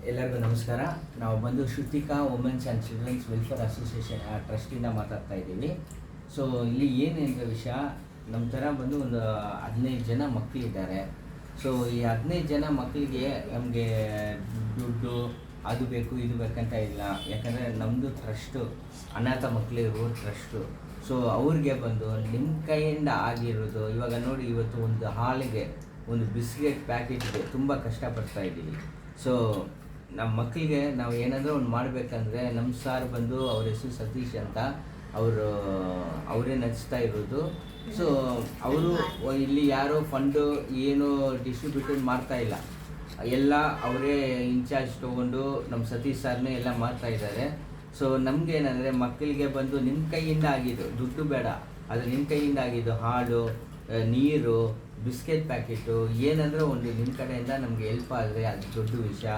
ಎಲ್ಲರಿಗೂ ನಮಸ್ಕಾರ. ನಾವು ಬಂದು Shruthika women's and children's welfare association ಟ್ರಸ್ಟಿಂದ ಮಾತಾಡ್ತಾ ಇದ್ದೀವಿ. ಸೊ ಇಲ್ಲಿ ಏನೇನು ವಿಷಯ, ನಮ್ಮ ಥರ ಬಂದು ಒಂದು 15 ಜನ ಮಕ್ಕಳಿದ್ದಾರೆ. ಸೊ ಈ 15 ಜನ ಮಕ್ಕಳಿಗೆ ನಮಗೆ ದುಡ್ಡು ಅದು ಬೇಕು ಇದು ಬೇಕಂತ ಇಲ್ಲ. ಯಾಕಂದರೆ ನಮ್ಮದು ಟ್ರಸ್ಟು ಅನಾಥ ಮಕ್ಕಳಿರೋ ಟ್ರಸ್ಟು. ಸೊ ಅವ್ರಿಗೆ ಬಂದು ನಿಮ್ಮ ಕೈಯಿಂದ ಆಗಿರೋದು, ಇವಾಗ ನೋಡಿ ಇವತ್ತು ಒಂದು ಹಾಲಿಗೆ ಒಂದು ಬಿಸ್ಕೆಟ್ ಪ್ಯಾಕೆಟ್ಗೆ ತುಂಬ ಕಷ್ಟಪಡ್ತಾ ಇದ್ದೀವಿ. ಸೊ ನಮ್ಮ ಮಕ್ಕಳಿಗೆ ನಾವು ಏನಾದರೂ ಒಂದು ಮಾಡಬೇಕಂದ್ರೆ ನಮ್ಮ ಸಾರ್ ಬಂದು ಅವ್ರ ಹೆಸರು ಸತೀಶ್ ಅಂತ, ಅವರೇ ನಡೆಸ್ತಾ ಇರೋದು. ಸೊ ಅವರು ಇಲ್ಲಿ ಯಾರೋ ಫಂಡು ಏನು ಡಿಸ್ಟ್ರಿಬ್ಯೂಟೆಡ್ ಮಾಡ್ತಾ ಇಲ್ಲ, ಎಲ್ಲ ಅವರೇ ಇನ್ಚಾರ್ಜ್ ತೊಗೊಂಡು ನಮ್ಮ ಸತೀಶ್ ಸಾರ್ನೇ ಎಲ್ಲ ಮಾಡ್ತಾ ಇದ್ದಾರೆ. ಸೊ ನಮಗೇನಂದರೆ ಮಕ್ಕಳಿಗೆ ಬಂದು ನಿಮ್ಮ ಕೈಯಿಂದ ಆಗಿದ್ದು, ದುಡ್ಡು ಬೇಡ, ಅದು ನಿಮ್ಮ ಕೈಯಿಂದ ಆಗಿದ್ದು ಹಾಲು, ನೀರು, ಬಿಸ್ಕೆಟ್ ಪ್ಯಾಕೆಟು ಏನಂದರೆ ಒಂದು ನಿಮ್ಮ ಕಡೆಯಿಂದ ನಮಗೆ ಹೆಲ್ಪ್ ಆದರೆ ಅದು ದೊಡ್ಡ ವಿಷಯ.